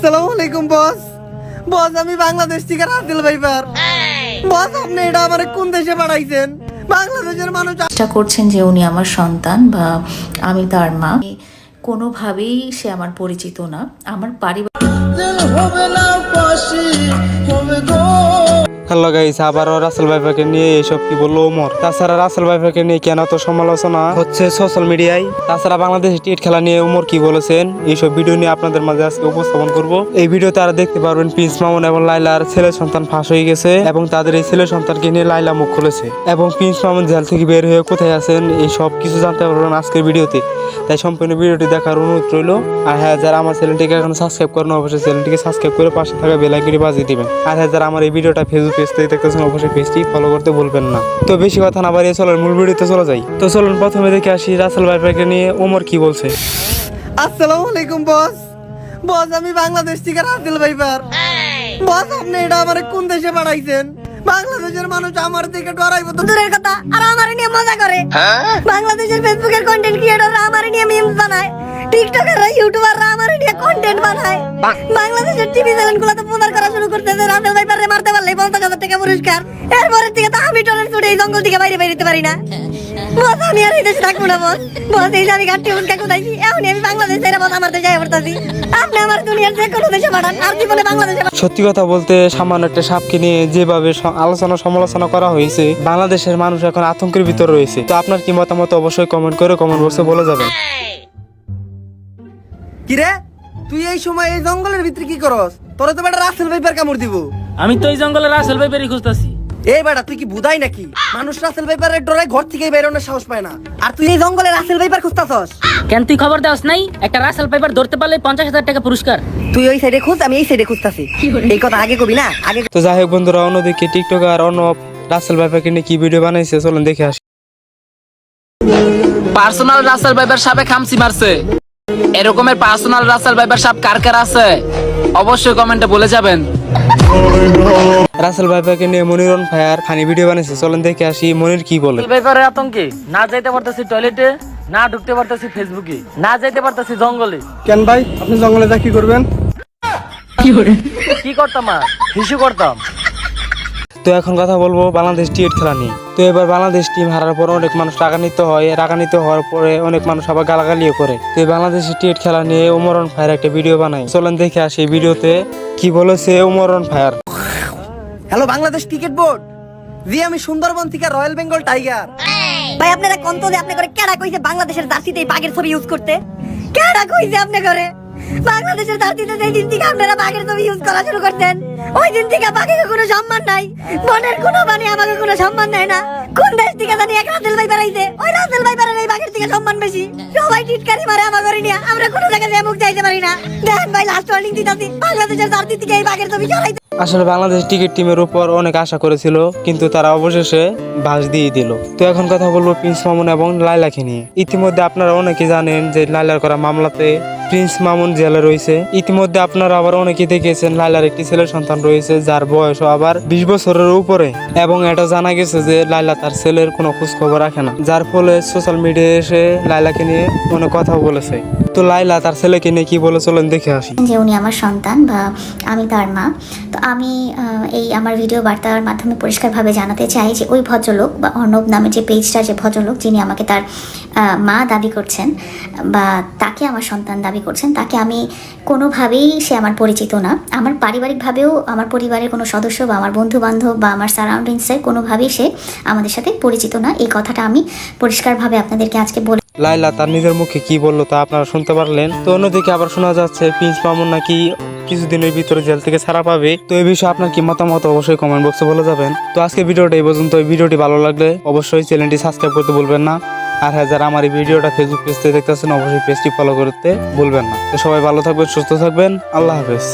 আসসালামু আলাইকুম বস। বস আমি বাংলাদেশ থেকে রাসেল ভাইপার। বস আপনি এটা আমারে কোন দেশে পাঠাইছেন? বাংলাদেশের মানুষ চেষ্টা করছেন যে উনি আমার সন্তান বা আমি তার মা। কোনোভাবেই সে আমার পরিচিত না। আমার পারিবারিক হ্যালো গাইস, আবারও রাসেল ভাইপাকে নিয়ে এসব কি বললো ওমর। তাছাড়া রাসেল ভাইপাকে নিয়ে কেন তো সমালোচনা হচ্ছে সোশ্যাল মিডিয়ায়। তাছাড়া বাংলাদেশ টিট খেলা নিয়ে ওমর কি বলেছেন, এইসব ভিডিও নিয়ে আপনাদের মাঝে আজকে উপস্থাপন করব। এই ভিডিও তারা দেখতে পারবেন প্রিন্স মামুন এবং লাইলার ছেলে সন্তান ফাঁস হয়ে গেছে এবং তাদের এই ছেলে সন্তানকে নিয়ে লাইলা মুখ খুলেছে এবং প্রিন্স মামুন জেল থেকে বের হয়ে কোথায় আছেন এই সব কিছু জানতে পারবেন আজকের ভিডিওতে। তাই সম্পূর্ণ ভিডিওটি দেখার অনুরোধ রইল। আর হ্যাঁ, যারা আমার চ্যানেলটিকে এখন সাবস্ক্রাইব করেন অবশ্যই চ্যানেলটিকে সাবস্ক্রাইব করে পাশে থাকা বেল আইকনটি বাজিয়ে দিবেন। আর হ্যাঁ, যারা আমার এই ভিডিওটা ফেসবুক পেজ থেকে দেখতেছেন অবশ্যই পেজটি ফলো করতে ভুলবেন না। তো বেশি কথা না বাড়িয়ে চলেন মূল ভিডিওতে চলে যাই। তো চলুন প্রথমে দেখে আসি রাসেল ভাইপাকে নিয়ে ওমর কি বলছে। আসসালামু আলাইকুম বস। বস আমি বাংলাদেশ থেকে রাসেল ভাইপার। বস আপনি এটা আমারে কোন দেশে পাঠাইছেন? বাংলাদেশের মানুষ আমার থেকে ডরাইবো তো দূরের কথা, আর আমারে নিয়ে মজা করে। বাংলাদেশের ফেসবুকের কন্টেন্ট ক্রিয়েটররা আমারে নিয়ে মিমস বানায়, টিকটকাররা ইউটিউবাররা আমারে নিয়ে কন্টেন্ট বানায়। বাংলাদেশের টিভি চ্যানেলগুলোতে প্রচার করা শুরু করতেছে রাসেল ভাইপারে মারতে পারলে 50,000 টাকা পুরস্কার। এরপরের থেকে তো আমি টলের ছুটে এই জঙ্গল থেকে বাইরে বেরোতে পারি না। বস আমি আর এই দেশে থাকবো না বস। বস এই যে আমি গাড়ি উঠকা কোথাইছি, এখনই আমি বাংলাদেশ ছেড়ে বস আমার দেশে পড়তাছি। আপনি আমার দুনিয়ার যে কোনো দেশে পাঠান, আর জীবনে বাংলাদেশে সত্যি কথা বলতে সামান্য একটা সাপকে নিয়ে যেভাবে আলোচনা সমালোচনা করা হয়েছে, বাংলাদেশের মানুষ এখন আতঙ্কের ভিতর রয়েছে। তো আপনার কি মতামত অবশ্যই কমেন্ট করে কমেন্ট বক্সে বলে যাবেন। কিরে তুই এই সময় এই জঙ্গলের ভিতরে কি করস? তোরে তো বেটা রাসেল ভাইপার কামড় দিব। আমি তো এই জঙ্গলে রাসেল ভাইপারই খুঁজতাছি। এই বেটা তুই কি বুঝাই নাকি? মানুষ রাসেল ভাইপারের ডরে ঘর থেকে বেরোনোর সাহস পায় না, আর তুই এই জঙ্গলে রাসেল ভাইপার খুঁজতাছস? কেন তুই খবর দাস নাই? একটা রাসেল ভাইপার ধরতে পারলে 50,000 টাকা পুরস্কার। তুই ওই সাইডে খুঁজ, আমি এই সাইডে খুঁজতাছি। এই কথা আগে কবি না, আগে। তো যাই হোক বন্ধুরা, অন্যদিকে টিকটকার অর্ণব রাসেল ভাইপাকে নিয়ে কি ভিডিও বানাইছে চলুন দেখে আসি। পার্সোনাল রাসেল ভাইপার সাপে খামচি মারছে। এরকমের পার্সোনাল রাসেল ভাইপার সাপ কার কার আছে অবশ্যই কমেন্টে বলে যাবেন। রাসেল ভাইপাকে নিয়ে মনির অন ফায়ার ফানি ভিডিও বানাইছে চলুন দেখে আসি মনির কি বলে। ভাইপারের আতঙ্কে না যাইতে পারতেছি টয়লেটে, না ঢুকতে পারতেছি ফেসবুকে, না যাইতে পারতেছি জঙ্গলে। কেন ভাই আপনি জঙ্গলে যা কি করবেন? কি করতাম আর হিসু করতাম। তো এখন কথা বলবো বাংলাদেশ টিট খেলা নিয়ে। তো এবার বাংলাদেশ টিম হারার পর অনেক মানুষ রাগান্বিত হয়, রাগান্বিত হওয়ার পরে অনেক মানুষ আবার গালাগালিও করে। তো এই বাংলাদেশের টিট খেলা নিয়ে ওমর অন ফায়ার একটা ভিডিও বানায় চলেন দেখে আসি ভিডিওতে কি বলেছে Omar on fire. Hello Bangladesh cricket board, জি আমি সুন্দরবন থেকে রয়্যাল বেঙ্গল টাইগার। ভাই আপনারা কোন তো আপনি করে কেডা কইছে বাংলাদেশের জার্সিতে এই বাঘের ছবি ইউজ করতে? কেডা কইছে আপনি করে বাংলাদেশের জার্সিতে যেই দিন থেকে আপনারা বাঘের ছবি ইউজ করা শুরু করতেন ওই দিন থেকে বাঘের কোনো সম্মান নাই, বনের কোনো মানে আমাকে কোনো সম্মান দেয় না। কোন দেশ থেকে জানি এক রাসেল ভাই বেড়াইছে, ওই রাসেল ভাই বেড়ার এই বাঘের থেকে সম্মান বেশি। সবাই টিটকারি মারে আমার করে নিয়ে, আমরা কোনো জায়গায় মুখ যাইতে পারি না। দেখেন ভাই লাস্ট ওয়ার্নিং দিতাছি, বাংলাদেশের জার্সি থেকে এই বাঘের ছবি সরাইতে। আসলে বাংলাদেশ ক্রিকেট টিমের উপর অনেক আশা করেছিল কিন্তু তারা অবশেষে বাস দিয়ে দিল। তো এখন কথা বলবো প্রিন্স মামুন এবং লাইলাকে নিয়ে। ইতিমধ্যে আপনারা অনেকে জানেন যে লাইলার করা মামলাতে প্রিন্স মামুন জেলে রয়েছে। ইতিমধ্যে আপনারা আবার অনেকে দেখেছেন লাইলার একটি ছেলে সন্তান রয়েছে যার বয়স আবার 20 বছরের উপরে, এবং এটা জানা গেছে যে লাইলা তার ছেলের কোনো খোঁজ খবর রাখে না, যার ফলে সোশ্যাল মিডিয়ায় এসে লাইলাকে নিয়ে অনেক কথা বলেছে। তো লাইলা তার ছেলেকে নিয়ে কি বলে চলেন দেখে আসি। যে উনি আমার সন্তান বা আমি তার মা। তো আমি এই আমার ভিডিও বার্তার মাধ্যমে পরিষ্কারভাবে জানাতে চাই যে ওই ভদ্রলোক বা অর্ণব নামে যে পেজটা, যে ভদ্রলোক যিনি আমাকে তার মা দাবি করছেন বা তাকে আমার সন্তান দাবি করছেন, তাকে আমি কোনোভাবেই সে আমার পরিচিত না। আমার পারিবারিকভাবেও আমার পরিবারের কোনো সদস্য বা আমার বন্ধু বান্ধব বা আমার সারাউন্ডিংসে কোনোভাবেই সে আমাদের সাথে পরিচিত না। এই কথাটা আমি পরিষ্কারভাবে আপনাদেরকে আজকে বলে। লাইলা তার নিজের মুখে কি বললো তা আপনারা শুনতে পারলেন। তো অন্যদিকে আবার শোনা যাচ্ছে প্রিন্স মামুন নাকি কিছুদিনের ভিতরে জেল থেকে ছাড়া পাবে। তো এই বিষয়ে আপনার কি মতামত অবশ্যই কমেন্ট বক্সে বলে যাবেন। তো আজকে ভিডিওটা এই পর্যন্ত। এই ভিডিওটি ভালো লাগলে অবশ্যই চ্যানেলটি সাবস্ক্রাইব করতে ভুলবেন না। আর হ্যাঁ, যারা আমার এই ভিডিওটা ফেসবুক পেজ থেকে দেখতেছেন অবশ্যই পেজটি ফলো করতে ভুলবেন না। তো সবাই ভালো থাকবেন, সুস্থ থাকবেন, আল্লাহ হাফেজ।